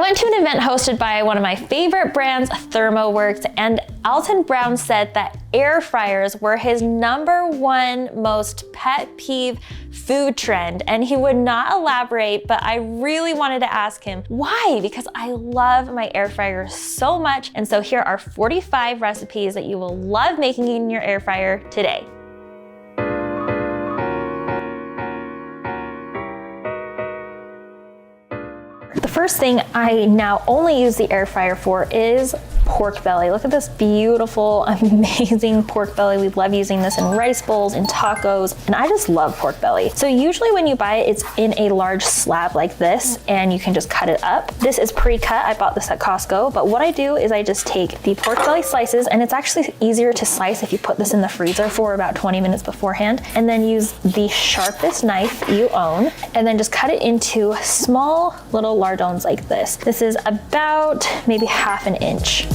went to an event hosted by one of my favorite brands, ThermoWorks, and Alton Brown said that air fryers were his #1 most pet peeve food trend, and he would not elaborate, but I really wanted to ask him why, because I love my air fryer so much. And so here are 45 recipes that you will love making in your air fryer today. The first thing I now only use the air fryer for is pork belly. Look at this beautiful, amazing pork belly. We love using this in rice bowls, in tacos, and I just love pork belly. So usually when you buy it, it's in a large slab like this, and you can just cut it up. This is pre-cut. I bought this at Costco, but what I do is I just take the pork belly slices, and it's actually easier to slice if you put this in the freezer for about 20 minutes beforehand, and then use the sharpest knife you own, and then just cut it into small little lardons like this. This is about maybe ½ an inch.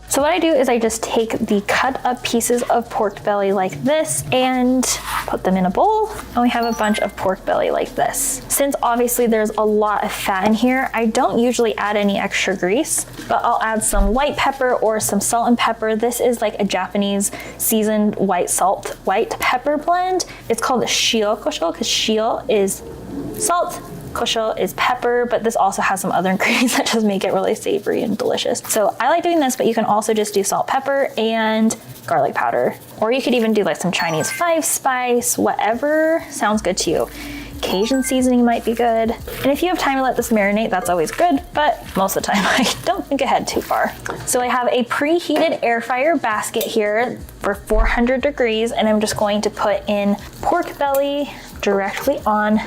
So what I do is I just take the cut up pieces of pork belly like this and put them in a bowl, and we have a bunch of pork belly like this. Since obviously there's a lot of fat in here, I don't usually add any extra grease, but I'll add some white pepper or some salt and pepper. This is like a Japanese seasoned white pepper blend. It's called shio kosho because shio is salt, kosho is pepper, but this also has some other ingredients that just make it really savory and delicious. So I like doing this, but you can also just do salt, pepper, and garlic powder. Or you could even do like some Chinese 5-spice, whatever sounds good to you. Cajun seasoning might be good. And if you have time to let this marinate, that's always good, but most of the time I don't think ahead too far. So I have a preheated air fryer basket here for 400 degrees, and I'm just going to put in pork belly directly on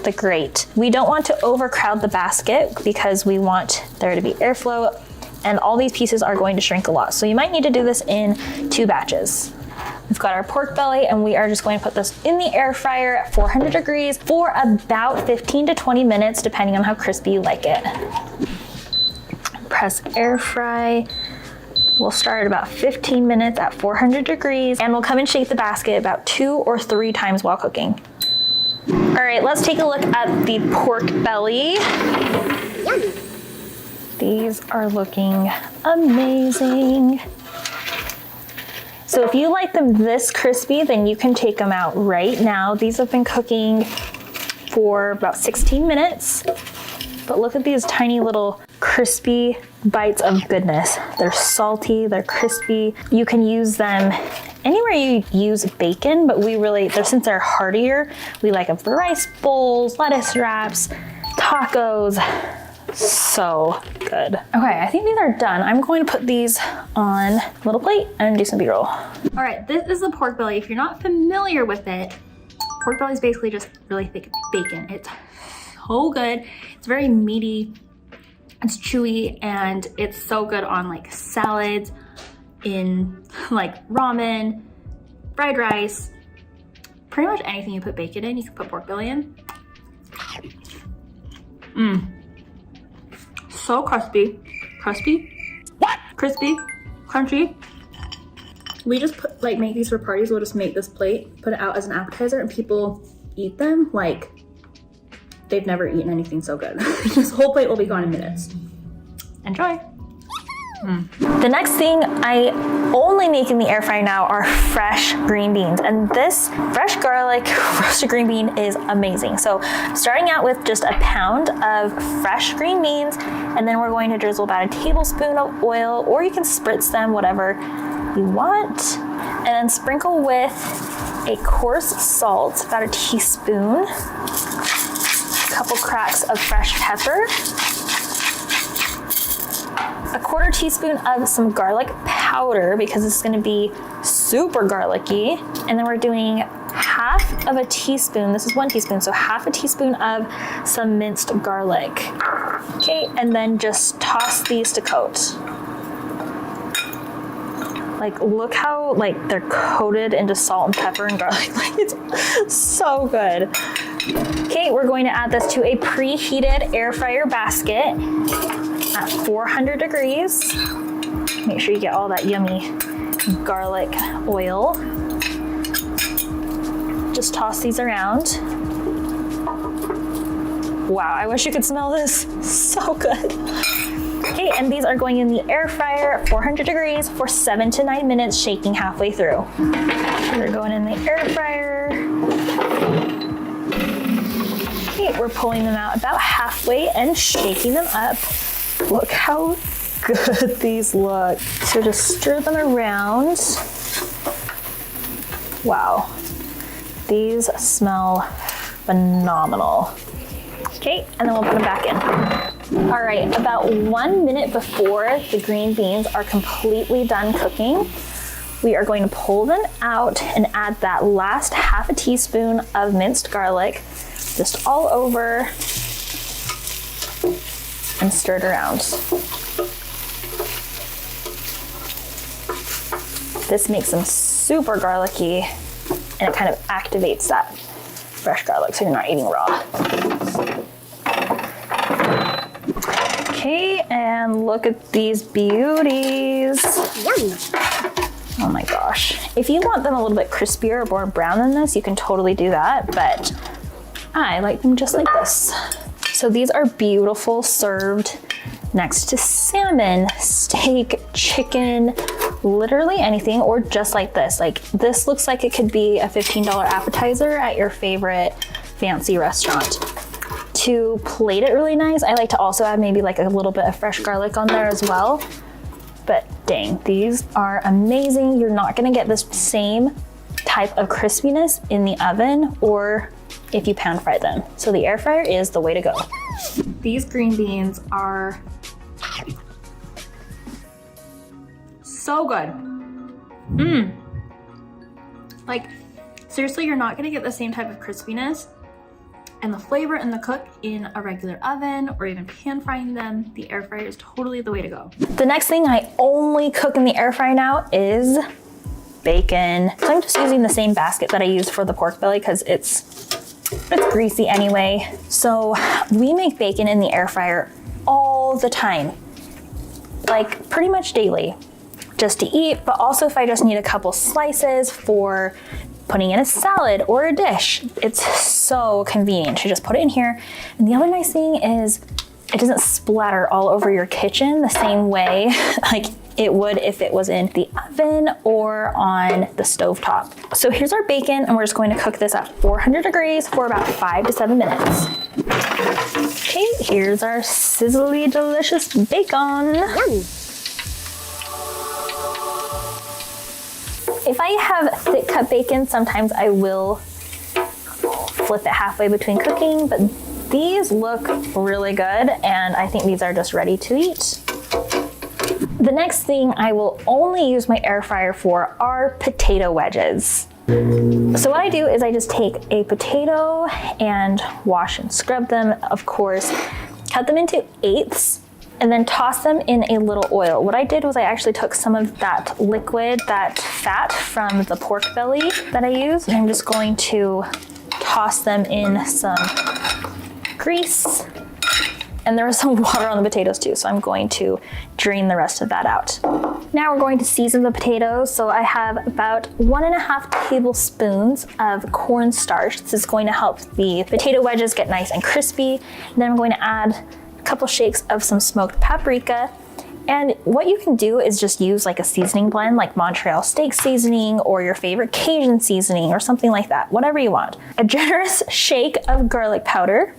the grate. We don't want to overcrowd the basket because we want there to be airflow, and all these pieces are going to shrink a lot. So you might need to do this in 2 batches. We've got our pork belly, and we are just going to put this in the air fryer at 400 degrees for about 15 to 20 minutes, depending on how crispy you like it. Press air fry. We'll start at about 15 minutes at 400 degrees, and we'll come and shake the basket about 2 or 3 times while cooking. All right, let's take a look at the pork belly. These are looking amazing. So if you like them this crispy, then you can take them out right now. These have been cooking for about 16 minutes, but look at these tiny little crispy bites of goodness. They're salty, they're crispy. You can use them anywhere you use bacon, but since they're heartier, we like them for rice bowls, lettuce wraps, tacos. So good. Okay, I think these are done. I'm going to put these on a little plate and do some B-roll. All right, this is the pork belly. If you're not familiar with it, pork belly is basically just really thick bacon. It's so good. It's very meaty, it's chewy, and it's so good on like salads, in like ramen, fried rice, pretty much anything you put bacon in, you can put pork belly in. So crispy. What? Crispy, crunchy. We just make these for parties. We'll just make this plate, put it out as an appetizer, and people eat them like they've never eaten anything so good. This whole plate will be gone in minutes. Enjoy. The next thing I only make in the air fryer now are fresh green beans, and this fresh garlic roasted green bean is amazing. So starting out with just a pound of fresh green beans, and then we're going to drizzle about a tablespoon of oil, or you can spritz them, whatever you want, and then sprinkle with a coarse salt, about a teaspoon, a couple cracks of fresh pepper, a 1/4 teaspoon of some garlic powder because this is going to be super garlicky, and then we're doing half of a teaspoon, this is 1 teaspoon, so half a teaspoon of some minced garlic. Okay, and then just toss these to coat. Like, look how they're coated into salt and pepper and garlic. Like, it's so good. Okay, we're going to add this to a preheated air fryer basket at 400 degrees. Make sure you get all that yummy garlic oil. Just toss these around. Wow, I wish you could smell this. So good. Okay, and these are going in the air fryer at 400 degrees for 7 to 9 minutes, shaking halfway through. They're going in the air fryer. Okay, we're pulling them out about halfway and shaking them up. Look how good these look. So just stir them around. Wow, these smell phenomenal. Okay, and then we'll put them back in. All right, about 1 minute before the green beans are completely done cooking, we are going to pull them out and add that last half a teaspoon of minced garlic, just all over, and stir it around. This makes them super garlicky, and it kind of activates that fresh garlic so you're not eating raw. Okay, and look at these beauties. Yum. Oh my gosh. If you want them a little bit crispier or more brown than this, you can totally do that, but I like them just like this. So these are beautiful, served next to salmon, steak, chicken, literally anything, or just like this. Like, this looks like it could be a $15 appetizer at your favorite fancy restaurant. To plate it really nice, I like to also add maybe like a little bit of fresh garlic on there as well. But dang, these are amazing. You're not gonna get this same type of crispiness in the oven or if you pan fry them. So the air fryer is the way to go. These green beans are so good. Like, seriously, you're not gonna get the same type of crispiness and the flavor and the cook in a regular oven or even pan frying them. The air fryer is totally the way to go. The next thing I only cook in the air fryer now is bacon. So I'm just using the same basket that I used for the pork belly because it's greasy anyway. So we make bacon in the air fryer all the time, like pretty much daily, just to eat, but also if I just need a couple slices for putting in a salad or a dish. It's so convenient to just put it in here. And the other nice thing is it doesn't splatter all over your kitchen the same way like it would if it was in the oven or on the stovetop. So here's our bacon, and we're just going to cook this at 400 degrees for about 5 to 7 minutes. Okay, here's our sizzly delicious bacon. Yum. If I have thick cut bacon, sometimes I will flip it halfway between cooking, but these look really good, and I think these are just ready to eat. The next thing I will only use my air fryer for are potato wedges. So what I do is I just take a potato and wash and scrub them, of course, cut them into eighths, and then toss them in a little oil. What I did was I actually took some of that liquid, that fat from the pork belly that I used, and I'm just going to toss them in some grease. And there was some water on the potatoes too, so I'm going to drain the rest of that out. Now we're going to season the potatoes. So I have about 1.5 tablespoons of cornstarch. This is going to help the potato wedges get nice and crispy. And then I'm going to add a couple shakes of some smoked paprika. And what you can do is just use like a seasoning blend, like Montreal steak seasoning or your favorite Cajun seasoning or something like that, whatever you want. A generous shake of garlic powder,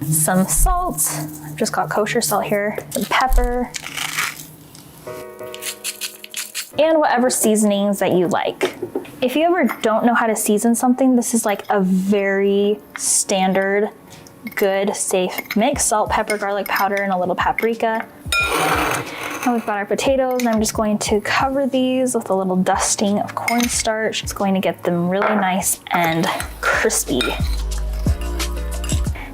some salt, I've just got kosher salt here, some pepper, and whatever seasonings that you like. If you ever don't know how to season something, this is like a very standard, good, safe mix: salt, pepper, garlic powder, and a little paprika. Now we've got our potatoes, and I'm just going to cover these with a little dusting of cornstarch. It's going to get them really nice and crispy.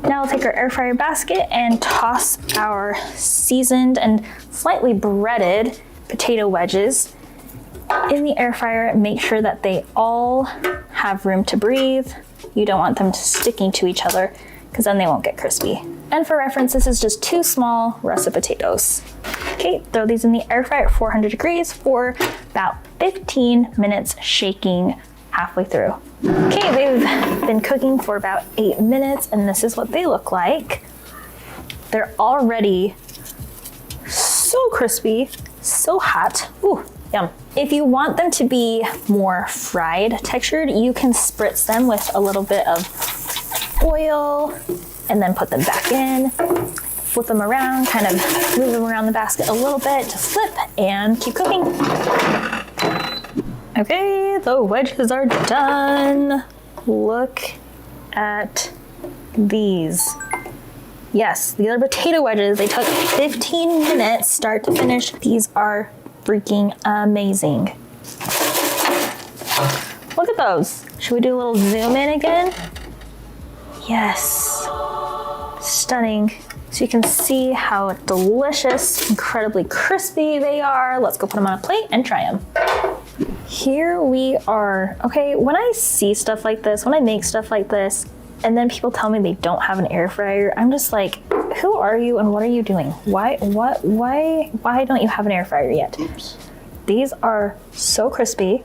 Now I'll take our air fryer basket and toss our seasoned and slightly breaded potato wedges in the air fryer. Make sure that they all have room to breathe. You don't want them sticking to each other because then they won't get crispy. And for reference, this is just 2 small russet potatoes. Okay, throw these in the air fryer at 400 degrees for about 15 minutes, shaking halfway through. Okay, they've been cooking for about 8 minutes and this is what they look like. They're already so crispy, so hot. Ooh, yum. If you want them to be more fried textured, you can spritz them with a little bit of oil and then put them back in. Flip them around, kind of move them around the basket a little bit to flip and keep cooking. Okay, the wedges are done. Look at these. Yes, these are potato wedges. They took 15 minutes start to finish. These are freaking amazing. Look at those. Should we do a little zoom in again? Yes, stunning. So you can see how delicious, incredibly crispy they are. Let's go put them on a plate and try them. Here we are. Okay, when I see stuff like this, when I make stuff like this, and then people tell me they don't have an air fryer, I'm just like, who are you and what are you doing? Why don't you have an air fryer yet? Oops. These are so crispy.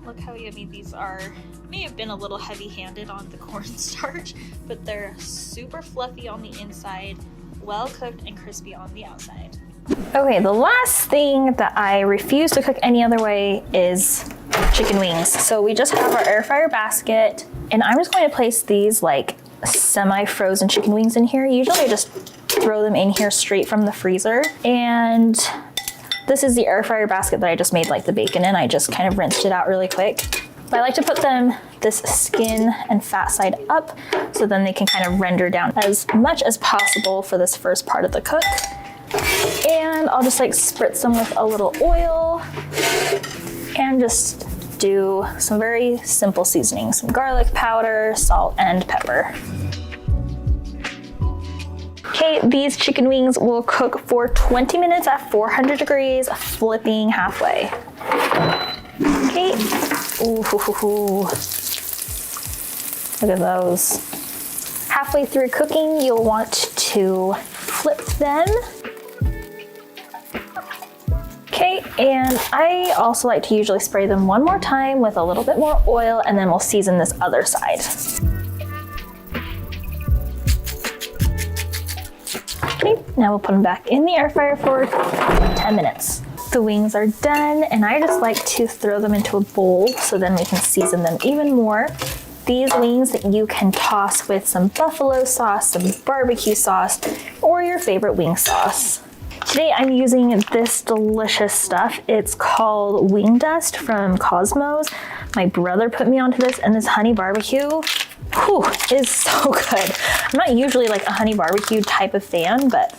Look how yummy these are. May have been a little heavy-handed on the cornstarch, but they're super fluffy on the inside, well cooked and crispy on the outside. Okay, the last thing that I refuse to cook any other way is chicken wings. So we just have our air fryer basket, and I'm just going to place these like semi-frozen chicken wings in here. Usually I just throw them in here straight from the freezer. And this is the air fryer basket that I just made like the bacon in. I just kind of rinsed it out really quick. I like to put them this skin and fat side up so then they can kind of render down as much as possible for this first part of the cook. And I'll just like spritz them with a little oil and just do some very simple seasoning, some garlic powder, salt, and pepper. Okay, these chicken wings will cook for 20 minutes at 400 degrees, flipping halfway. Okay. Ooh, hoo, hoo, hoo. Look at those. Halfway through cooking, you'll want to flip them. Okay, and I also like to usually spray them one more time with a little bit more oil, and then we'll season this other side. Okay, now we'll put them back in the air fryer for 10 minutes. The wings are done, and I just like to throw them into a bowl so then we can season them even more. These wings that you can toss with some buffalo sauce, some barbecue sauce, or your favorite wing sauce. Today I'm using this delicious stuff. It's called wing dust from Cosmos. My brother put me onto this, and this honey barbecue, whew, is so good. I'm not usually like a honey barbecue type of fan, but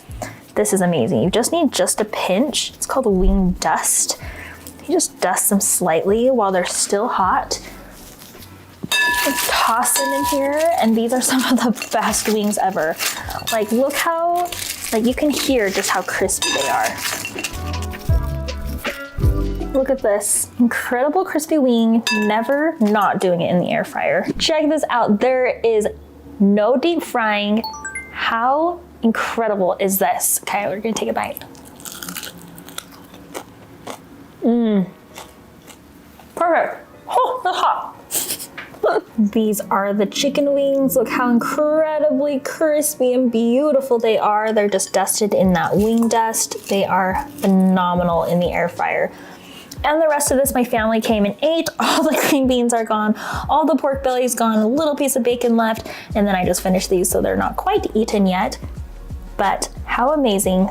this is amazing. You just need just a pinch. It's called wing dust. You just dust them slightly while they're still hot. Just toss them in here, and these are some of the best wings ever. Like, look how, like, you can hear just how crispy they are. Look at this incredible crispy wing, never not doing it in the air fryer. Check this out, there is no deep frying. How incredible is this? Okay, we're gonna take a bite. Perfect. Oh, that's hot. These are the chicken wings. Look how incredibly crispy and beautiful they are. They're just dusted in that wing dust. They are phenomenal in the air fryer. And the rest of this, my family came and ate. All the green beans are gone. All the pork belly's gone. A little piece of bacon left. And then I just finished these, so they're not quite eaten yet. But how amazing.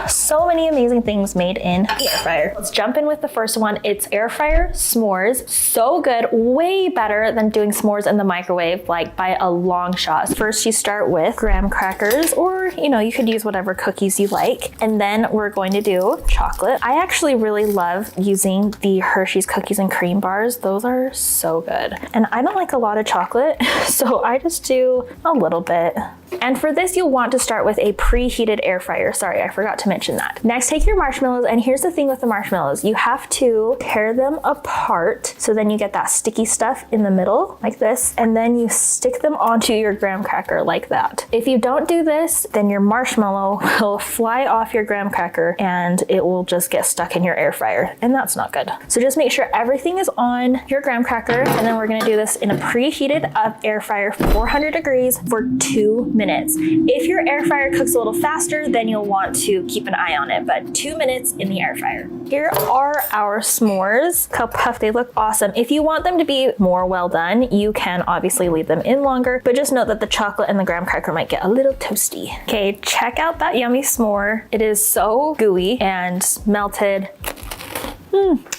So many amazing things made in the air fryer. Let's jump in with the first one. It's air fryer s'mores. So good, way better than doing s'mores in the microwave, like by a long shot. First you start with graham crackers, or you could use whatever cookies you like. And then we're going to do chocolate. I actually really love using the Hershey's cookies and cream bars. Those are so good. And I don't like a lot of chocolate, so I just do a little bit. And for this, you'll want to start with a preheated air fryer. Sorry, I forgot forgot to mention that. Next, take your marshmallows, and here's the thing with the marshmallows. You have to tear them apart, so then you get that sticky stuff in the middle, like this, and then you stick them onto your graham cracker like that. If you don't do this, then your marshmallow will fly off your graham cracker and it will just get stuck in your air fryer, and that's not good. So just make sure everything is on your graham cracker, and then we're gonna do this in a preheated up air fryer, 400 degrees for 2 minutes. If your air fryer cooks a little faster, then you'll want to keep an eye on it, but 2 minutes in the air fryer. Here are our s'mores. Look how puffed they look. Awesome. If you want them to be more well done, you can obviously leave them in longer, but just note that the chocolate and the graham cracker might get a little toasty. Okay, check out that yummy s'more. It is so gooey and melted.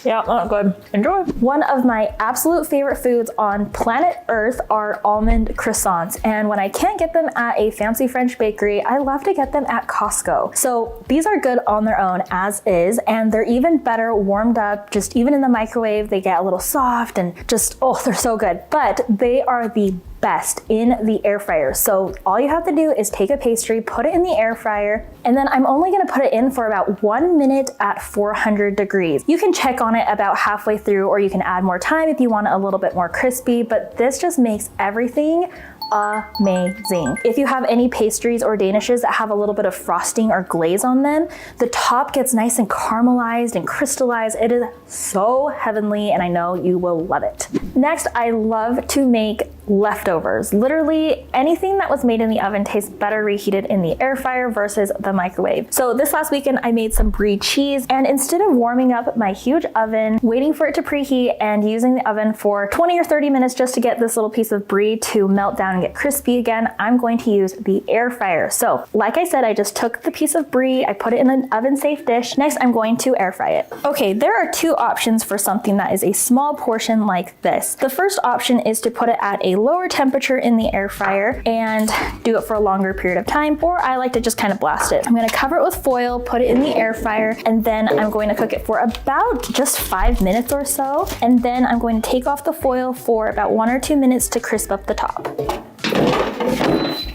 Yeah, not good. Enjoy. One of my absolute favorite foods on planet Earth are almond croissants. And when I can't get them at a fancy French bakery, I love to get them at Costco. So these are good on their own as is, and they're even better warmed up. Just even in the microwave, they get a little soft and just, oh, they're so good. But they are the best in the air fryer. So all you have to do is take a pastry, put it in the air fryer, and then I'm only gonna put it in for about 1 minute at 400 degrees. You can check on it about halfway through, or you can add more time if you want it a little bit more crispy, but this just makes everything amazing. If you have any pastries or danishes that have a little bit of frosting or glaze on them, the top gets nice and caramelized and crystallized. It is so heavenly, and I know you will love it. Next, I love to make leftovers. Literally anything that was made in the oven tastes better reheated in the air fryer versus the microwave. So this last weekend I made some brie cheese, and instead of warming up my huge oven, waiting for it to preheat and using the oven for 20 or 30 minutes just to get this little piece of brie to melt down and get crispy again, I'm going to use the air fryer. So like I said, I just took the piece of brie, I put it in an oven safe dish. Next, I'm going to air fry it. Okay, there are two options for something that is a small portion like this. The first option is to put it at a lower temperature in the air fryer and do it for a longer period of time, or I like to just kind of blast it. I'm going to cover it with foil, put it in the air fryer, and then I'm going to cook it for about just 5 minutes or so, and then I'm going to take off the foil for about 1 or 2 minutes to crisp up the top.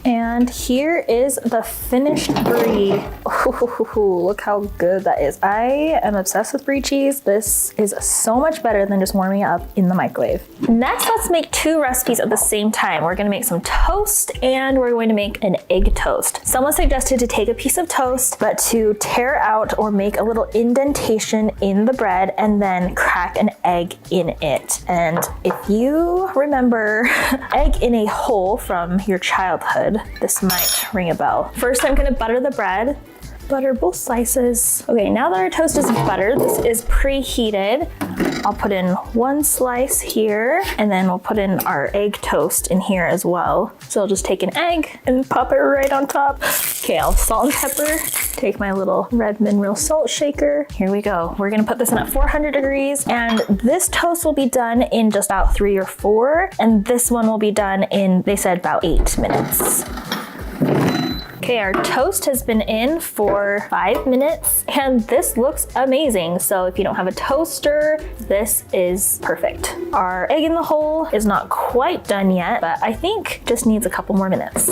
And here is the finished brie. Ooh, look how good that is. I am obsessed with brie cheese. This is so much better than just warming it up in the microwave. Next, let's make 2 recipes at the same time. We're gonna make some toast, and we're going to make an egg toast. Someone suggested to take a piece of toast, but to tear out or make a little indentation in the bread and then crack an egg in it. And if you remember egg in a hole from your childhood, this might ring a bell. First, I'm gonna butter the bread. Butter both slices. Okay, now that our toast is buttered, this is preheated. I'll put in 1 slice here, and then we'll put in our egg toast in here as well. So I'll just take an egg and pop it right on top. Okay, I'll salt and pepper. Take my little red mineral salt shaker. Here we go. We're gonna put this in at 400 degrees, and this toast will be done in just about 3 or 4, and this one will be done in, they said, about 8 minutes. Okay, our toast has been in for 5 minutes, and this looks amazing. So if you don't have a toaster, this is perfect. Our egg in the hole is not quite done yet, but I think just needs a couple more minutes.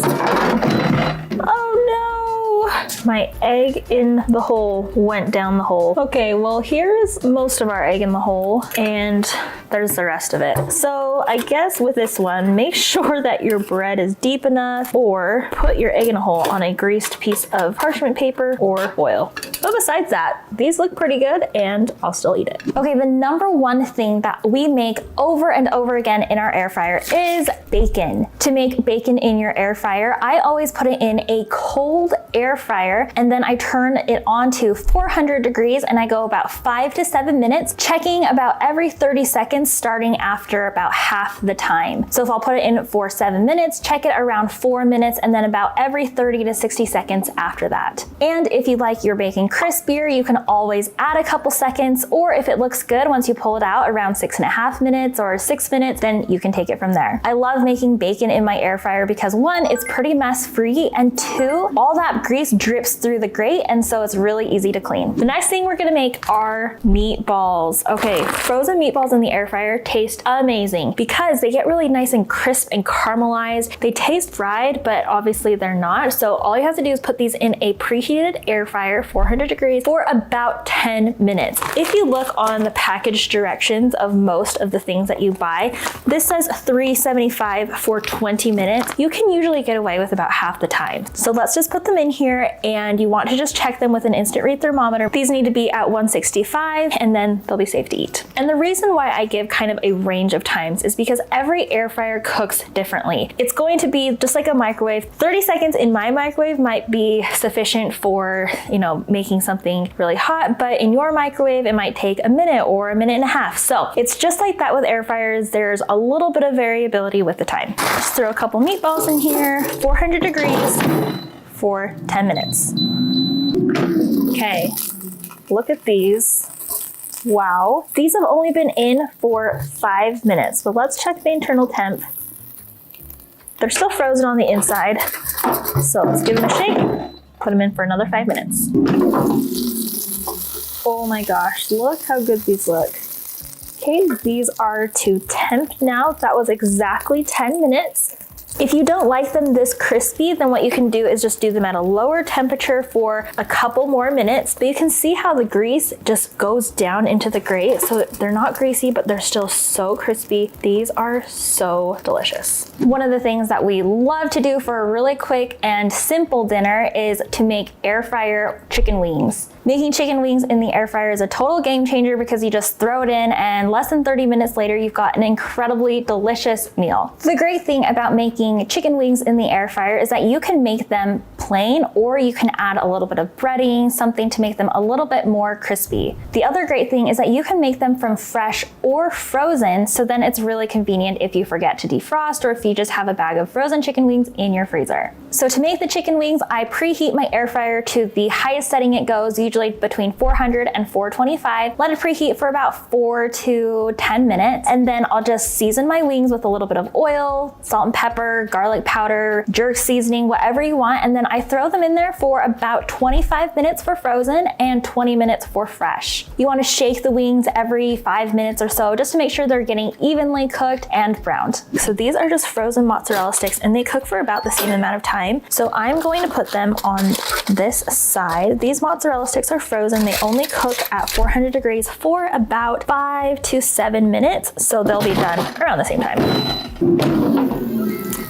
Oh no! My egg in the hole went down the hole. Okay, well here's most of our egg in the hole, and there's the rest of it. So I guess with this one, make sure that your bread is deep enough, or put your egg in a hole on a greased piece of parchment paper or foil. But besides that, these look pretty good, and I'll still eat it. Okay, the number one thing that we make over and over again in our air fryer is bacon. To make bacon in your air fryer, I always put it in a cold air fryer, and then I turn it on to 400 degrees, and I go about 5 to 7 minutes, checking about every 30 seconds, starting after about half the time. So if I'll put it in for 7 minutes, check it around 4 minutes, and then about every 30 to 60 seconds after that. And if you like your bacon crispier, you can always add a couple seconds, or if it looks good once you pull it out around 6.5 minutes or 6 minutes, then you can take it from there. I love making bacon in my air fryer because 1, it's pretty mess free, and 2, all that grease drips through the grate, and so it's really easy to clean. The next thing we're gonna make are meatballs. Okay, frozen meatballs in the air fryer taste amazing because they get really nice and crisp and caramelized. They taste fried, but obviously they're not. So all you have to do is put these in a preheated air fryer, 400 degrees, for about 10 minutes. If you look on the package directions of most of the things that you buy, this says 375 for 20 minutes. You can usually get away with about half the time. So let's just put them in here, and you want to just check them with an instant read thermometer. These need to be at 165, and then they'll be safe to eat. And the reason why I give kind of a range of times is because every air fryer cooks differently. It's going to be just like a microwave. 30 seconds in my microwave might be sufficient for, making something really hot, but in your microwave, it might take a minute or a minute and a half. So it's just like that with air fryers. There's a little bit of variability with the time. Just throw a couple meatballs in here, 400 degrees for 10 minutes. Okay, look at these. Wow, these have only been in for 5 minutes, but let's check the internal temp. They're still frozen on the inside, so let's give them a shake, put them in for another 5 minutes. Oh my gosh, look how good these look. Okay, these are to temp now. That was exactly 10 minutes. If you don't like them this crispy, then what you can do is just do them at a lower temperature for a couple more minutes. But you can see how the grease just goes down into the grate. So they're not greasy, but they're still so crispy. These are so delicious. One of the things that we love to do for a really quick and simple dinner is to make air fryer chicken wings. Making chicken wings in the air fryer is a total game changer because you just throw it in and less than 30 minutes later, you've got an incredibly delicious meal. The great thing about making chicken wings in the air fryer is that you can make them plain, or you can add a little bit of breading, something to make them a little bit more crispy. The other great thing is that you can make them from fresh or frozen, so then it's really convenient if you forget to defrost or if you just have a bag of frozen chicken wings in your freezer. So to make the chicken wings, I preheat my air fryer to the highest setting it goes, usually between 400 and 425. Let it preheat for about 4 to 10 minutes, and then I'll just season my wings with a little bit of oil, salt and pepper, garlic powder, jerk seasoning, whatever you want, and then I throw them in there for about 25 minutes for frozen and 20 minutes for fresh. You want to shake the wings every 5 minutes or so just to make sure they're getting evenly cooked and browned. So these are just frozen mozzarella sticks, and they cook for about the same amount of time. So I'm going to put them on this side. These mozzarella sticks are frozen. They only cook at 400 degrees for about 5 to 7 minutes, so they'll be done around the same time.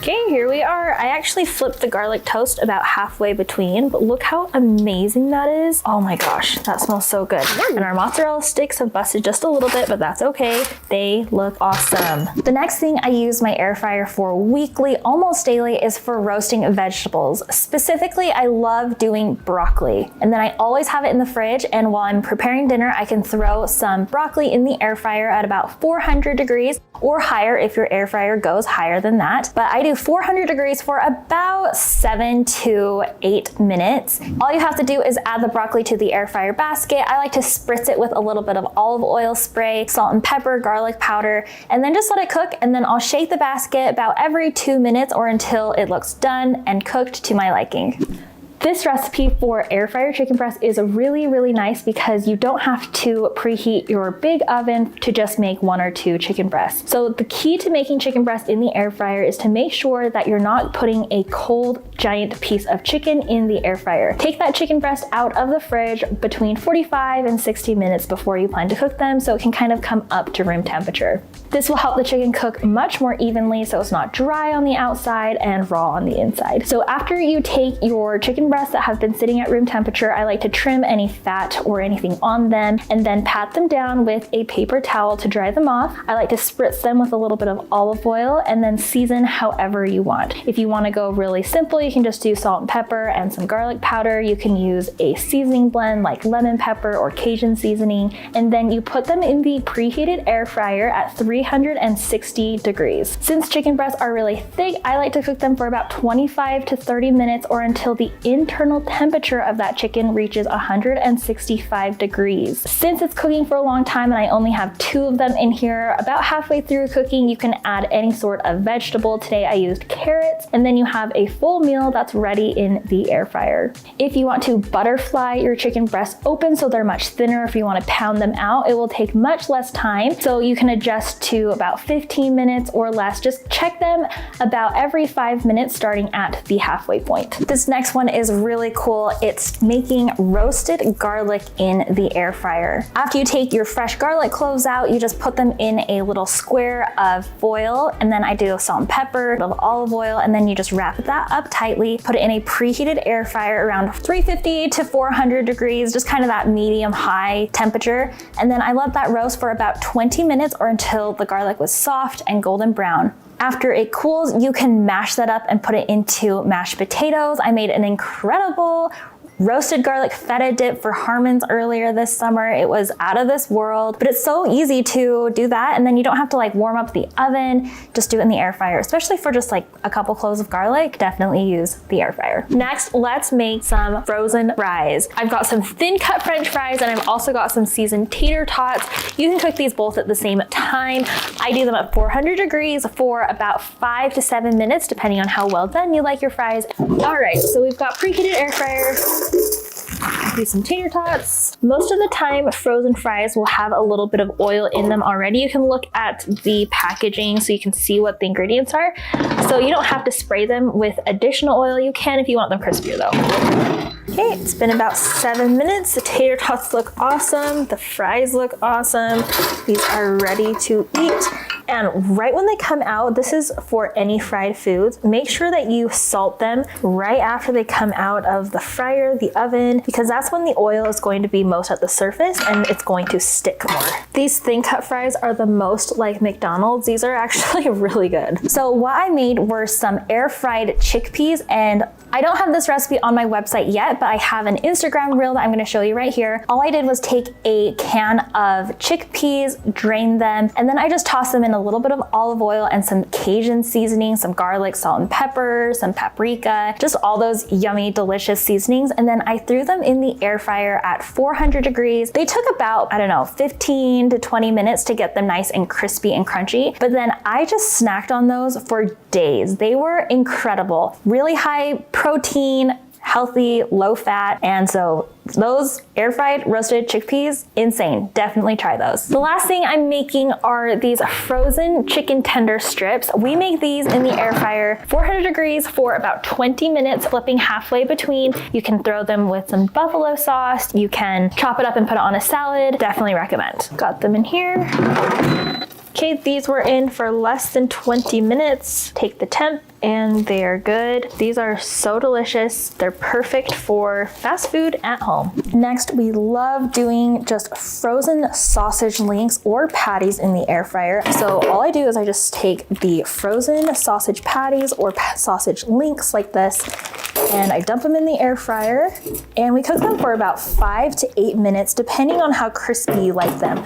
Okay, here we are. I actually flipped the garlic toast about halfway between, but look how amazing that is. Oh my gosh, that smells so good. And our mozzarella sticks have busted just a little bit, but that's okay. They look awesome. The next thing I use my air fryer for weekly, almost daily, is for roasting vegetables. Specifically, I love doing broccoli. And then I always have it in the fridge, and while I'm preparing dinner, I can throw some broccoli in the air fryer at about 400 degrees or higher if your air fryer goes higher than that. But I do 400 degrees for about 7 to 8 minutes. All you have to do is add the broccoli to the air fryer basket. I like to spritz it with a little bit of olive oil spray, salt and pepper, garlic powder, and then just let it cook. And then I'll shake the basket about every 2 minutes or until it looks done and cooked to my liking. This recipe for air fryer chicken breast is really, really nice because you don't have to preheat your big oven to just make 1 or 2 chicken breasts. So the key to making chicken breast in the air fryer is to make sure that you're not putting a cold, giant piece of chicken in the air fryer. Take that chicken breast out of the fridge between 45 and 60 minutes before you plan to cook them, so it can kind of come up to room temperature. This will help the chicken cook much more evenly, so it's not dry on the outside and raw on the inside. So after you take your chicken breasts that have been sitting at room temperature, I like to trim any fat or anything on them and then pat them down with a paper towel to dry them off. I like to spritz them with a little bit of olive oil and then season however you want. If you want to go really simple, you can just do salt and pepper and some garlic powder. You can use a seasoning blend like lemon pepper or Cajun seasoning, and then you put them in the preheated air fryer at 360 degrees. Since chicken breasts are really thick, I like to cook them for about 25 to 30 minutes or until the internal temperature of that chicken reaches 165 degrees. Since it's cooking for a long time and I only have 2 of them in here, about halfway through cooking, you can add any sort of vegetable. Today I used carrots, and then you have a full meal that's ready in the air fryer. If you want to butterfly your chicken breasts open so they're much thinner, if you want to pound them out, it will take much less time. So you can adjust to about 15 minutes or less. Just check them about every 5 minutes starting at the halfway point. This next one is really cool. It's making roasted garlic in the air fryer. After you take your fresh garlic cloves out, you just put them in a little square of foil, and then I do salt and pepper, a little olive oil, and then you just wrap that up tightly, put it in a preheated air fryer around 350 to 400 degrees, just kind of that medium high temperature. And then I let that roast for about 20 minutes or until the garlic was soft and golden brown. After it cools, you can mash that up and put it into mashed potatoes. I made an incredible roasted garlic feta dip for Harmon's earlier this summer. It was out of this world, but it's so easy to do that. And then you don't have to like warm up the oven, just do it in the air fryer, especially for just like a couple cloves of garlic. Definitely use the air fryer. Next, let's make some frozen fries. I've got some thin cut French fries and I've also got some seasoned tater tots. You can cook these both at the same time. I do them at 400 degrees for about 5 to 7 minutes, depending on how well done you like your fries. All right, so we've got preheated air fryer. Do some tater tots. Most of the time, frozen fries will have a little bit of oil in them already. You can look at the packaging so you can see what the ingredients are. So you don't have to spray them with additional oil. You can if you want them crispier though. Okay, it's been about 7 minutes. The tater tots look awesome. The fries look awesome. These are ready to eat. And right when they come out, this is for any fried foods, make sure that you salt them right after they come out of the fryer, the oven, because that's when the oil is going to be most at the surface and it's going to stick more. These thin cut fries are the most like McDonald's. These are actually really good. So what I made were some air fried chickpeas, and I don't have this recipe on my website yet, but I have an Instagram reel that I'm gonna show you right here. All I did was take a can of chickpeas, drain them, and then I just tossed them in a little bit of olive oil and some Cajun seasoning, some garlic, salt and pepper, some paprika, just all those yummy, delicious seasonings. And then I threw them in the air fryer at 400 degrees. They took about, I don't know, 15 to 20 minutes to get them nice and crispy and crunchy. But then I just snacked on those for days. They were incredible. Really high protein, healthy, low fat, and so those air fried roasted chickpeas, insane. Definitely try those. The last thing I'm making are these frozen chicken tender strips. We make these in the air fryer, 400 degrees for about 20 minutes, flipping halfway between. You can throw them with some buffalo sauce. You can chop it up and put it on a salad. Definitely recommend. Got them in here. Okay, these were in for less than 20 minutes. Take the temp and they're good. These are so delicious. They're perfect for fast food at home. Next, we love doing just frozen sausage links or patties in the air fryer. So all I do is I just take the frozen sausage patties or sausage links like this, and I dump them in the air fryer, and we cook them for about 5 to 8 minutes, depending on how crispy you like them.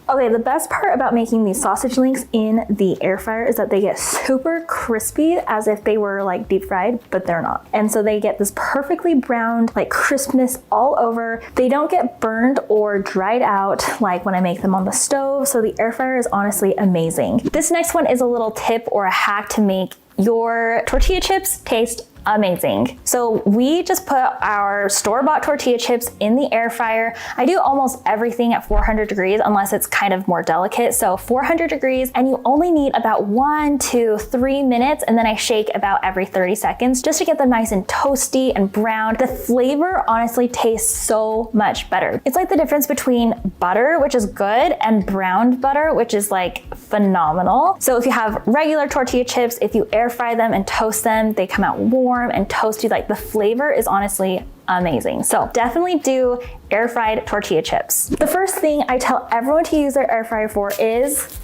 Okay, the best part about making these sausage links in the air fryer is that they get super crispy as if they were like deep fried, but they're not. And so they get this perfectly browned, like crispness all over. They don't get burned or dried out like when I make them on the stove. So the air fryer is honestly amazing. This next one is a little tip or a hack to make your tortilla chips taste amazing. So we just put our store-bought tortilla chips in the air fryer. I do almost everything at 400 degrees unless it's kind of more delicate. So 400 degrees, and you only need about 1 to 3 minutes, and then I shake about every 30 seconds just to get them nice and toasty and brown. The flavor honestly tastes so much better. It's like the difference between butter, which is good, and browned butter, which is like phenomenal. So if you have regular tortilla chips, if you air fry them and toast them, they come out warm and toasty. Like the flavor is honestly amazing. So definitely do air fried tortilla chips. The first thing I tell everyone to use their air fryer for is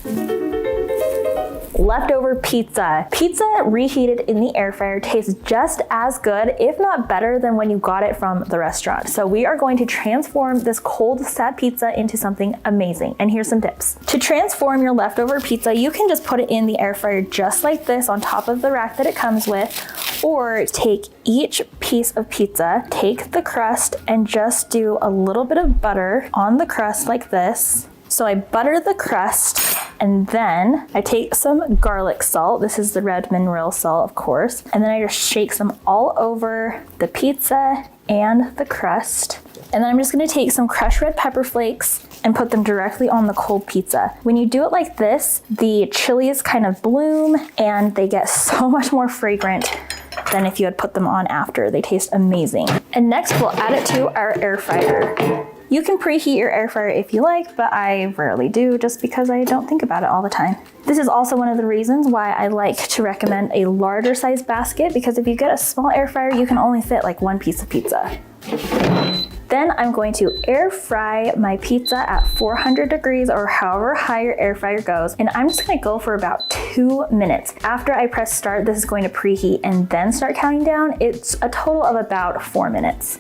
leftover pizza. Pizza reheated in the air fryer tastes just as good, if not better, than when you got it from the restaurant. So we are going to transform this cold, sad pizza into something amazing. And here's some tips. To transform your leftover pizza, you can just put it in the air fryer just like this on top of the rack that it comes with, Or take each piece of pizza, take the crust, and just do a little bit of butter on the crust like this. So I butter the crust, and then I take some garlic salt. This is the red mineral salt, of course. And then I just shake some all over the pizza and the crust. And then I'm just gonna take some crushed red pepper flakes and put them directly on the cold pizza. When you do it like this, the chilies kind of bloom and they get so much more fragrant than if you had put them on after. They taste amazing. And next we'll add it to our air fryer. You can preheat your air fryer if you like, but I rarely do just because I don't think about it all the time. This is also one of the reasons why I like to recommend a larger size basket, because if you get a small air fryer, you can only fit like one piece of pizza. Then I'm going to air fry my pizza at 400 degrees or however high your air fryer goes. And I'm just gonna go for about 2 minutes. After I press start, this is going to preheat and then start counting down. It's a total of about 4 minutes.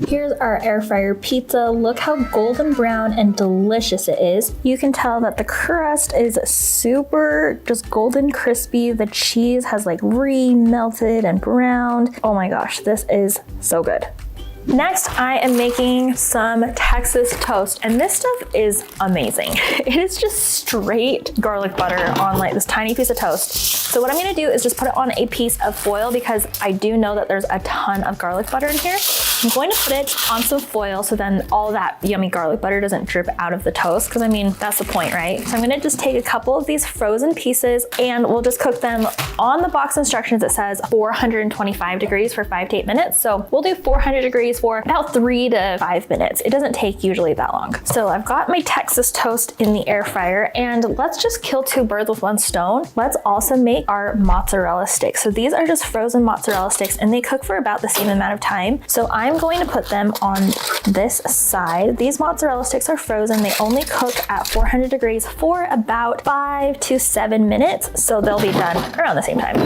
Here's our air fryer pizza. Look how golden brown and delicious it is. You can tell that the crust is super just golden crispy. The cheese has like re-melted and browned. Oh my gosh, this is so good. Next, I am making some Texas toast, and this stuff is amazing. It is just straight garlic butter on like this tiny piece of toast. So what I'm gonna do is just put it on a piece of foil because I do know that there's a ton of garlic butter in here. I'm going to put it on some foil so then all that yummy garlic butter doesn't drip out of the toast, because I mean, that's the point, right? So I'm gonna just take a couple of these frozen pieces and we'll just cook them. On the box instructions, it says 425 degrees for 5 to 8 minutes. So we'll do 400 degrees for about 3 to 5 minutes. It doesn't take usually that long. So I've got my Texas toast in the air fryer, and let's just kill 2 birds with 1 stone. Let's also make our mozzarella sticks. So these are just frozen mozzarella sticks and they cook for about the same amount of time. So I'm going to put them on this side. These mozzarella sticks are frozen. They only cook at 400 degrees for about 5 to 7 minutes. So they'll be done around the same time.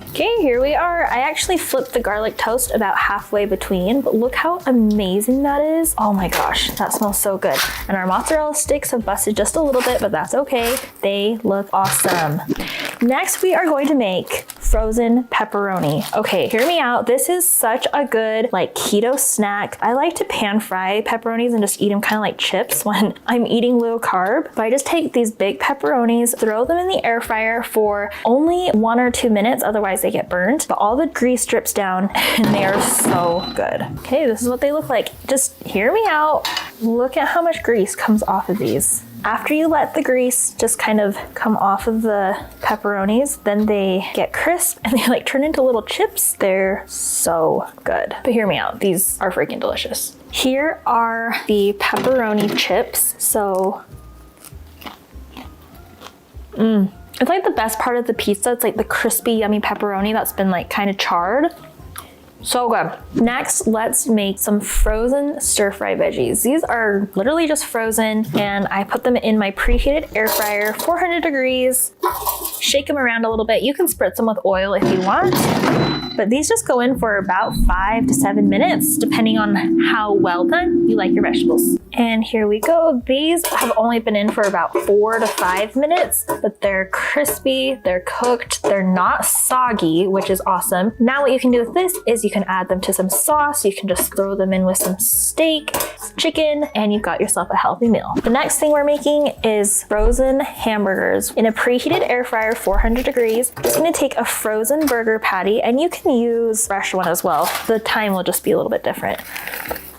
Okay, here we are. I actually flipped the garlic toast about halfway between, but look how amazing that is. Oh my gosh, that smells so good. And our mozzarella sticks have busted just a little bit, but that's okay. They look awesome. Next, we are going to make frozen pepperoni. Okay, hear me out. This is such a good like keto snack. I like to pan fry pepperonis and just eat them kind of like chips when I'm eating low carb. But I just take these big pepperonis, throw them in the air fryer for only 1 or 2 minutes, otherwise they get burned. But all the grease drips down and they are so good. Okay, this is what they look like. Just hear me out. Look at how much grease comes off of these. After you let the grease just kind of come off of the pepperonis, then they get crisp and they like turn into little chips. They're so good. But hear me out, these are freaking delicious. Here are the pepperoni chips. So, it's like the best part of the pizza. It's like the crispy, yummy pepperoni that's been like kind of charred. So good. Next, let's make some frozen stir-fry veggies. These are literally just frozen and I put them in my preheated air fryer, 400 degrees. Shake them around a little bit. You can spritz them with oil if you want, but these just go in for about 5 to 7 minutes, depending on how well done you like your vegetables. And here we go. These have only been in for about 4 to 5 minutes, but they're crispy, they're cooked, they're not soggy, which is awesome. Now what you can do with this is you can add them to some sauce. You can just throw them in with some steak, chicken, and you've got yourself a healthy meal. The next thing we're making is frozen hamburgers. In a preheated air fryer, 400 degrees, I'm just gonna take a frozen burger patty, and you can use fresh one as well. The time will just be a little bit different.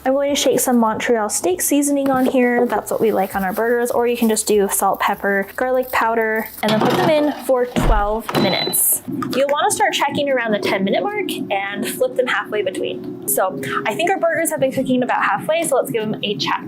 I'm going to shake some Montreal steak seasoning on here. That's what we like on our burgers, or you can just do salt, pepper, garlic powder, and then put them in for 12 minutes. You'll want to start checking around the 10-minute mark and flip them halfway between. So I think our burgers have been cooking about halfway, so let's give them a check.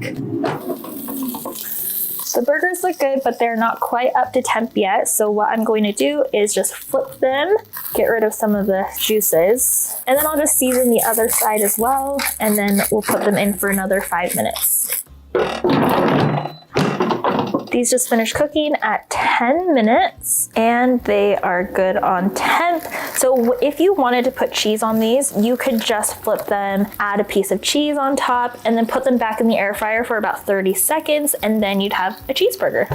The burgers look good, but they're not quite up to temp yet. So what I'm going to do is just flip them, get rid of some of the juices, and then I'll just season the other side as well, and then we'll put them in for another 5 minutes. These just finished cooking at 10 minutes and they are good on temp. So if you wanted to put cheese on these, you could just flip them, add a piece of cheese on top, and then put them back in the air fryer for about 30 seconds, and then you'd have a cheeseburger.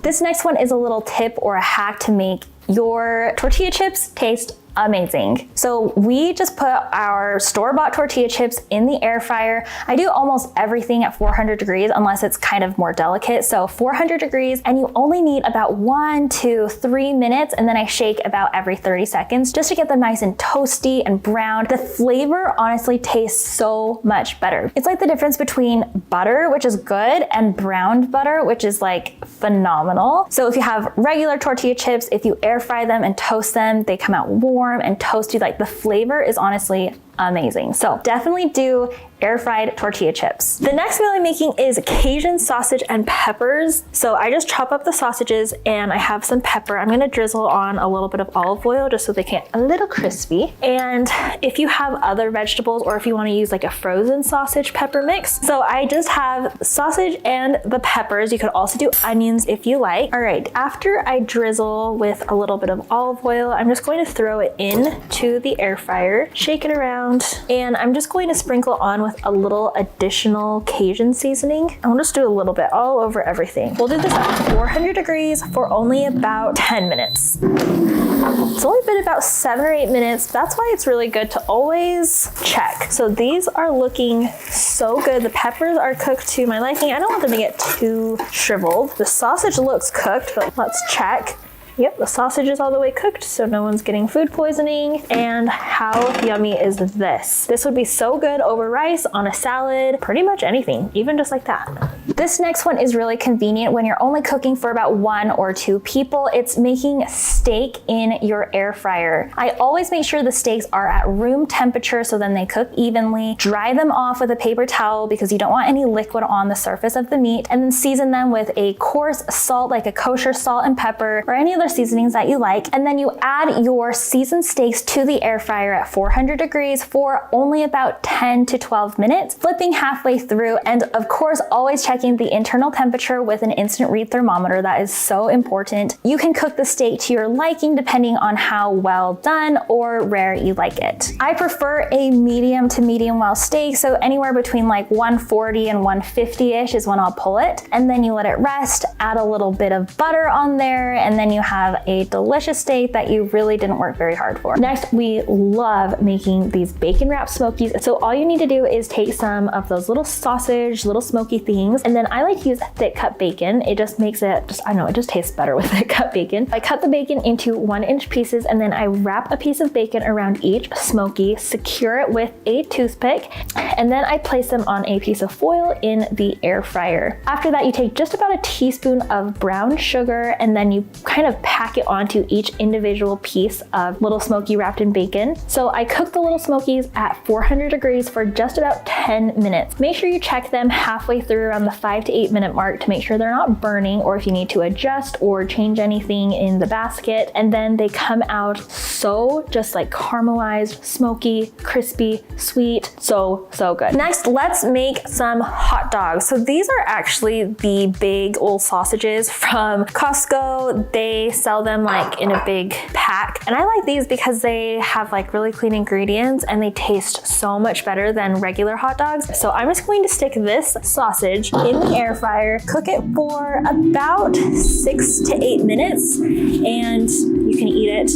This next one is a little tip or a hack to make your tortilla chips taste amazing. So we just put our store-bought tortilla chips in the air fryer. I do almost everything at 400 degrees unless it's kind of more delicate. So 400 degrees, and you only need about 1 to 3 minutes, and then I shake about every 30 seconds just to get them nice and toasty and browned. The flavor honestly tastes so much better. It's like the difference between butter, which is good, and browned butter, which is like phenomenal. So if you have regular tortilla chips, if you air fry them and toast them, they come out warm and toasty. Like the flavor is honestly amazing. So definitely do air fried tortilla chips. The next meal I'm making is Cajun sausage and peppers. So I just chop up the sausages and I have some pepper. I'm gonna drizzle on a little bit of olive oil just so they get a little crispy. And if you have other vegetables, or if you wanna use like a frozen sausage pepper mix. So I just have sausage and the peppers. You could also do onions if you like. All right, after I drizzle with a little bit of olive oil, I'm just going to throw it into the air fryer, shake it around, and I'm just going to sprinkle on with a little additional Cajun seasoning. I'll just do a little bit all over everything. We'll do this at 400 degrees for only about 10 minutes. It's only been about 7 or 8 minutes. That's why it's really good to always check. So these are looking so good. The peppers are cooked to my liking. I don't want them to get too shriveled. The sausage looks cooked, but let's check. Yep, the sausage is all the way cooked, so no one's getting food poisoning. And how yummy is this? This would be so good over rice, on a salad, pretty much anything, even just like that. This next one is really convenient when you're only cooking for about 1 or 2 people. It's making steak in your air fryer. I always make sure the steaks are at room temperature so then they cook evenly. Dry them off with a paper towel because you don't want any liquid on the surface of the meat, and then season them with a coarse salt, like a kosher salt and pepper, or any other seasonings that you like. And then you add your seasoned steaks to the air fryer at 400 degrees for only about 10 to 12 minutes, flipping halfway through, and of course always checking the internal temperature with an instant read thermometer. That is so important. You can cook the steak to your liking depending on how well done or rare you like it. I prefer a medium to medium well steak, so anywhere between like 140 and 150-ish is when I'll pull it. And then you let it rest, add a little bit of butter on there, and then you have a delicious steak that you really didn't work very hard for. Next, we love making these bacon wrapped smokies. So all you need to do is take some of those little sausage, little smoky things, and then I like to use thick cut bacon. It just makes it, I don't know, it just tastes better with thick cut bacon. I cut the bacon into 1-inch pieces, and then I wrap a piece of bacon around each smoky, secure it with a toothpick, and then I place them on a piece of foil in the air fryer. After that, you take just about a teaspoon of brown sugar, and then you kind of pack it onto each individual piece of little smoky wrapped in bacon. So I cook the little smokies at 400 degrees for just about 10 minutes. Make sure you check them halfway through around the 5 to 8 minute mark to make sure they're not burning, or if you need to adjust or change anything in the basket. And then they come out so just like caramelized, smoky, crispy, sweet, so good. Next, let's make some hot dogs. So these are actually the big old sausages from Costco. They sell them like in a big pack, and I like these because they have like really clean ingredients and they taste so much better than regular hot dogs. So I'm just going to stick this sausage in the air fryer, cook it for about 6 to 8 minutes, and you can eat it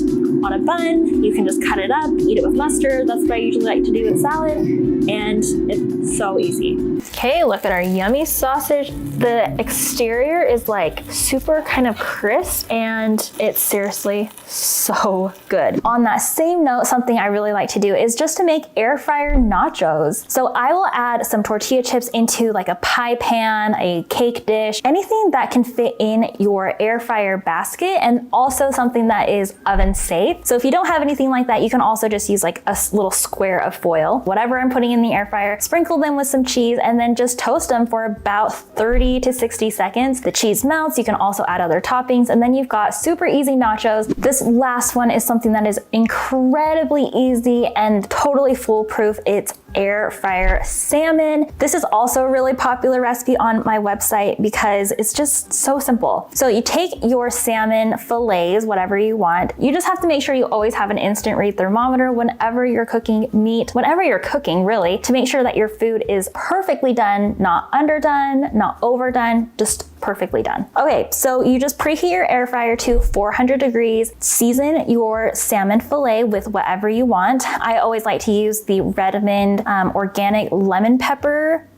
on a bun. You can just cut it up, eat it with mustard. That's what I usually like to do with salad, and it's so easy. Okay, look at our yummy sausage. The exterior is like super kind of crisp, and it's seriously so good. On that same note, something I really like to do is just to make air fryer nachos. So I will add some tortilla chips into like a pie pan, a cake dish, anything that can fit in your air fryer basket, and also something that is oven safe. So if you don't have anything like that, you can also just use like a little square of foil, whatever I'm putting in the air fryer, sprinkle them with some cheese, and then just toast them for about 30 to 60 seconds. The cheese melts. You can also add other toppings, and then you've got super easy nachos. This last one is something that is incredibly easy and totally foolproof. It's air fryer salmon. This is also a really popular recipe on my website because it's just so simple. So you take your salmon fillets, whatever you want. You just have to make sure you always have an instant read thermometer whenever you're cooking meat, whenever you're cooking really, to make sure that your food is perfectly done, not underdone, not overdone, just perfectly done. Okay, so you just preheat your air fryer to 400 degrees. Season your salmon fillet with whatever you want. I always like to use the Redmond organic lemon pepper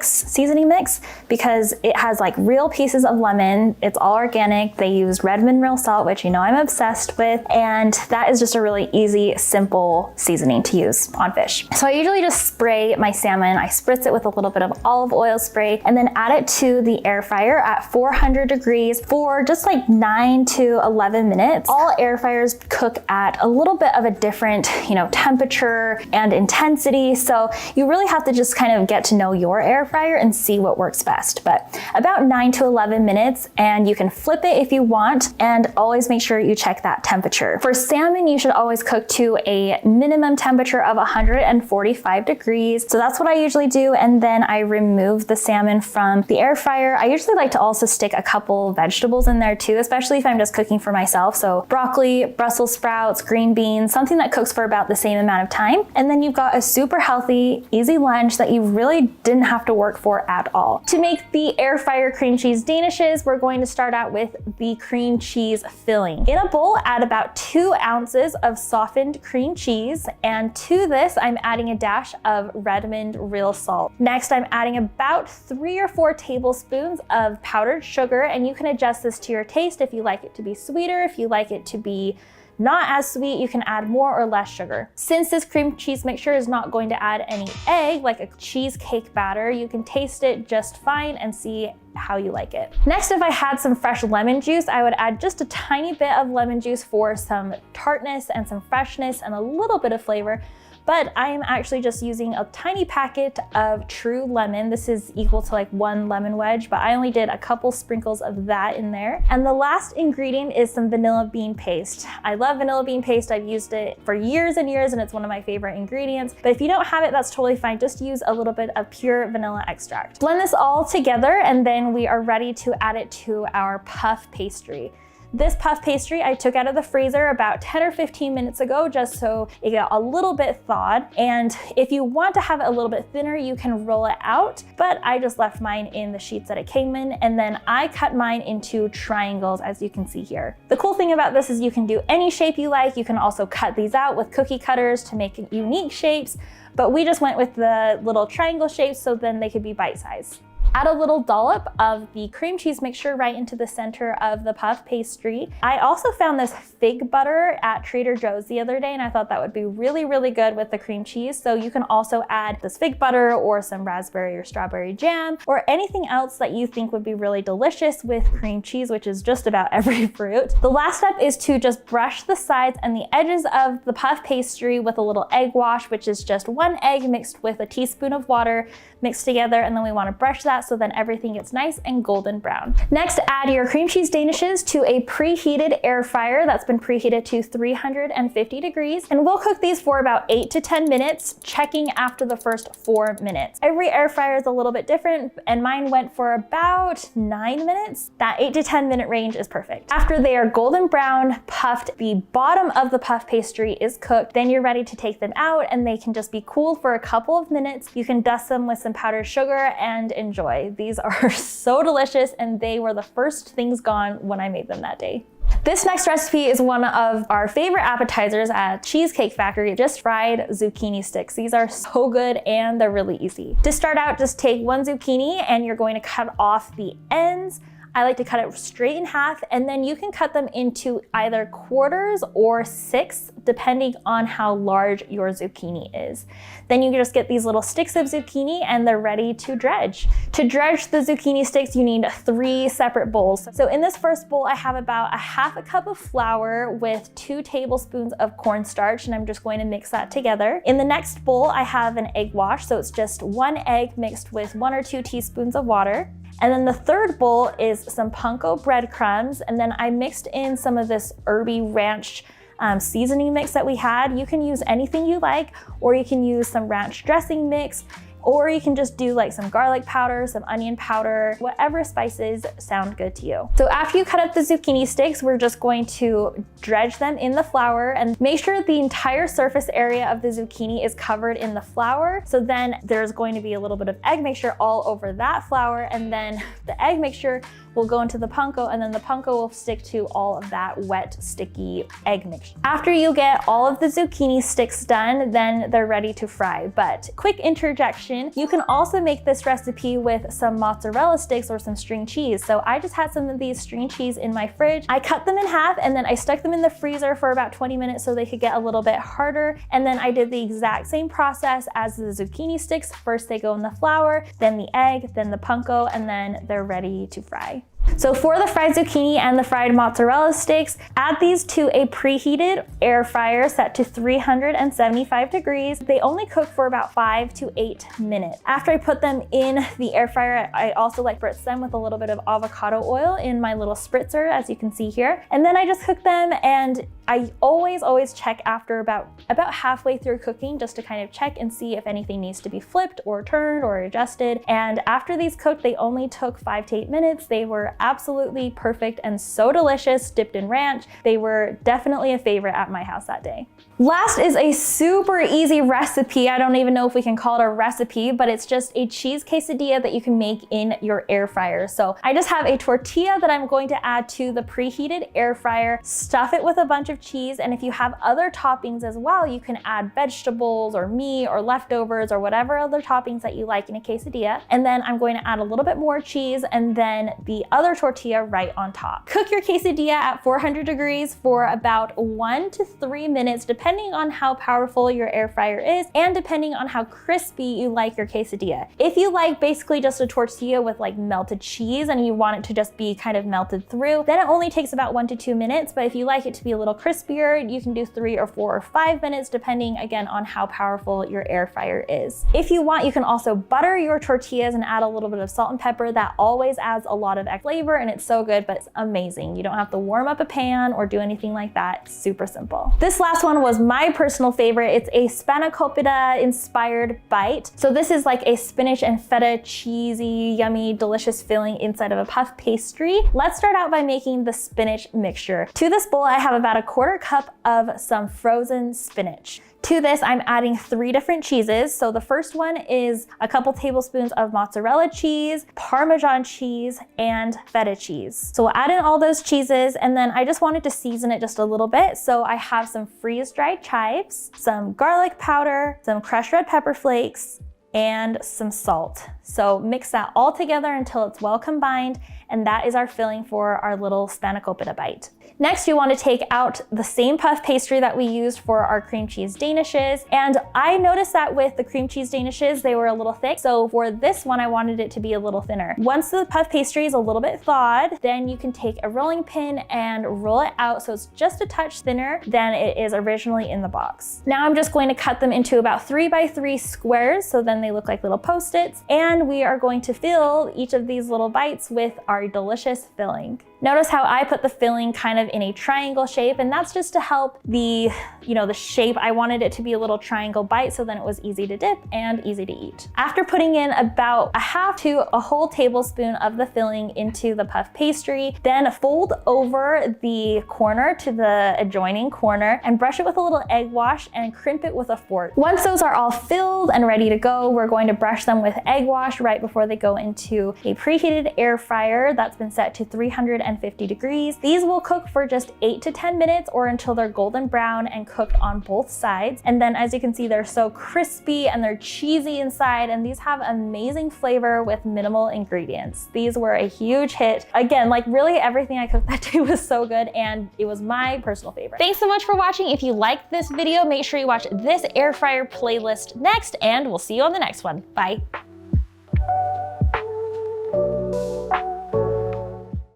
seasoning mix, because it has like real pieces of lemon. It's all organic. They use Redmond real salt, which you know I'm obsessed with, and that is just a really easy, simple seasoning to use on fish. So I usually just spray my salmon. I spritz it with a little bit of olive oil spray and then add it to the air fryer at 400 degrees for just like 9 to 11 minutes. All air fryers cook at a little bit of a different, temperature and intensity. So you really have to just kind of get to know your air fryer and see what works best. But about 9 to 11 minutes, and you can flip it if you want, and always make sure you check that temperature. For salmon, you should always cook to a minimum temperature of 145 degrees. So that's what I usually do, and then I remove the salmon from the air fryer. I usually like to also stick a couple vegetables in there too, especially if I'm just cooking for myself. So broccoli, Brussels sprouts, green beans, something that cooks for about the same amount of time. And then you've got a super healthy, easy lunch that you really didn't have to work for at all. To make the air fryer cream cheese danishes, we're going to start out with the cream cheese filling. In a bowl, add about 2 ounces of softened cream cheese, and to this, I'm adding a dash of Redmond real salt. Next, I'm adding about 3 or 4 tablespoons of powdered sugar, and you can adjust this to your taste if you like it to be sweeter, if you like it to be not as sweet, you can add more or less sugar. Since this cream cheese mixture is not going to add any egg, like a cheesecake batter, you can taste it just fine and see how you like it. Next, if I had some fresh lemon juice, I would add just a tiny bit of lemon juice for some tartness and some freshness and a little bit of flavor. But I am actually just using a tiny packet of true lemon. This is equal to like 1 lemon wedge, but I only did a couple sprinkles of that in there. And the last ingredient is some vanilla bean paste. I love vanilla bean paste. I've used it for years and years, and it's one of my favorite ingredients. But if you don't have it, that's totally fine. Just use a little bit of pure vanilla extract. Blend this all together, and then we are ready to add it to our puff pastry. This puff pastry I took out of the freezer about 10 or 15 minutes ago, just so it got a little bit thawed. And if you want to have it a little bit thinner, you can roll it out, but I just left mine in the sheets that it came in, and then I cut mine into triangles, as you can see here. The cool thing about this is you can do any shape you like. You can also cut these out with cookie cutters to make unique shapes, but we just went with the little triangle shapes so then they could be bite-sized. Add a little dollop of the cream cheese mixture right into the center of the puff pastry. I also found this fig butter at Trader Joe's the other day, and I thought that would be really, really good with the cream cheese. So you can also add this fig butter or some raspberry or strawberry jam or anything else that you think would be really delicious with cream cheese, which is just about every fruit. The last step is to just brush the sides and the edges of the puff pastry with a little egg wash, which is just 1 egg mixed with a teaspoon of water mixed together, and then we want to brush that so then everything gets nice and golden brown. Next, add your cream cheese danishes to a preheated air fryer that's been preheated to 350 degrees, and we'll cook these for about 8 to 10 minutes, checking after the first 4 minutes. Every air fryer is a little bit different, and mine went for about 9 minutes. That 8 to 10 minute range is perfect. After they are golden brown, puffed, the bottom of the puff pastry is cooked, then you're ready to take them out, and they can just be cooled for a couple of minutes. You can dust them with some powdered sugar and enjoy. These are so delicious, and they were the first things gone when I made them that day. This next recipe is one of our favorite appetizers at Cheesecake Factory, just fried zucchini sticks. These are so good and they're really easy. To start out, just take 1 zucchini and you're going to cut off the ends. I like to cut it straight in half, and then you can cut them into either quarters or 6, depending on how large your zucchini is. Then you can just get these little sticks of zucchini and they're ready to dredge. To dredge the zucchini sticks, you need 3 separate bowls. So in this first bowl, I have about 1/2 cup of flour with 2 tablespoons of cornstarch, and I'm just going to mix that together. In the next bowl, I have an egg wash, so it's just 1 egg mixed with 1 or 2 teaspoons of water. And then the third bowl is some panko breadcrumbs, and then I mixed in some of this herby ranch seasoning mix that we had. You can use anything you like, or you can use some ranch dressing mix, or you can just do like some garlic powder, some onion powder, whatever spices sound good to you. So after you cut up the zucchini sticks, we're just going to dredge them in the flour and make sure the entire surface area of the zucchini is covered in the flour. So then there's going to be a little bit of egg mixture all over that flour, and then the egg mixture will go into the panko, and then the panko will stick to all of that wet, sticky egg mixture. After you get all of the zucchini sticks done, then they're ready to fry. But quick interjection, you can also make this recipe with some mozzarella sticks or some string cheese. So I just had some of these string cheese in my fridge. I cut them in half and then I stuck them in the freezer for about 20 minutes so they could get a little bit harder. And then I did the exact same process as the zucchini sticks. First they go in the flour, then the egg, then the panko, and then they're ready to fry. So for the fried zucchini and the fried mozzarella sticks, add these to a preheated air fryer set to 375 degrees. They only cook for about 5 to 8 minutes. After I put them in the air fryer, I also like spritz them with a little bit of avocado oil in my little spritzer, as you can see here. And then I just cook them, and I always check after about halfway through cooking just to kind of check and see if anything needs to be flipped or turned or adjusted. And after these cooked, they only took 5 to 8 minutes. They were absolutely perfect and so delicious, dipped in ranch. They were definitely a favorite at my house that day. Last is a super easy recipe. I don't even know if we can call it a recipe, but it's just a cheese quesadilla that you can make in your air fryer. So I just have a tortilla that I'm going to add to the preheated air fryer, stuff it with a bunch of cheese, and if you have other toppings as well, you can add vegetables or meat or leftovers or whatever other toppings that you like in a quesadilla. And then I'm going to add a little bit more cheese and then the other tortilla right on top. Cook your quesadilla at 400 degrees for about 1 to 3 minutes, depending on how powerful your air fryer is and depending on how crispy you like your quesadilla. If you like basically just a tortilla with like melted cheese and you want it to just be kind of melted through, then it only takes about 1 to 2 minutes. But if you like it to be a little crispier, you can do 3 or 4 or 5 minutes, depending again on how powerful your air fryer is. If you want, you can also butter your tortillas and add a little bit of salt and pepper. That always adds a lot of flavor and it's so good, but it's amazing. You don't have to warm up a pan or do anything like that. It's super simple. This last one was my personal favorite. It's a Spanakopita inspired bite. So this is like a spinach and feta cheesy, yummy, delicious filling inside of a puff pastry. Let's start out by making the spinach mixture. To this bowl, I have about a 1/4 cup of some frozen spinach. To this, I'm adding 3 different cheeses. So the first one is a couple tablespoons of mozzarella cheese, Parmesan cheese, and feta cheese. So we'll add in all those cheeses, and then I just wanted to season it just a little bit. So I have some freeze-dried chives, some garlic powder, some crushed red pepper flakes, and some salt. So mix that all together until it's well combined, and that is our filling for our little Spanakopita bite. Next, you want to take out the same puff pastry that we used for our cream cheese danishes. And I noticed that with the cream cheese danishes, they were a little thick. So for this one, I wanted it to be a little thinner. Once the puff pastry is a little bit thawed, then you can take a rolling pin and roll it out so it's just a touch thinner than it is originally in the box. Now I'm just going to cut them into about 3 by 3 squares, so then they look like little Post-its. And we are going to fill each of these little bites with our delicious filling. Notice how I put the filling kind of in a triangle shape, and that's just to help the shape. I wanted it to be a little triangle bite so then it was easy to dip and easy to eat. After putting in about a half to a whole tablespoon of the filling into the puff pastry, then fold over the corner to the adjoining corner and brush it with a little egg wash and crimp it with a fork. Once those are all filled and ready to go, we're going to brush them with egg wash right before they go into a preheated air fryer that's been set to 350 degrees. These will cook for just 8 to 10 minutes or until they're golden brown and cooked on both sides. And then as you can see, they're so crispy and they're cheesy inside, and these have amazing flavor with minimal ingredients. These were a huge hit. Again, like really everything I cooked that day was so good, and it was my personal favorite. Thanks so much for watching. If you liked this video, make sure you watch this air fryer playlist next, and we'll see you on the next one. Bye.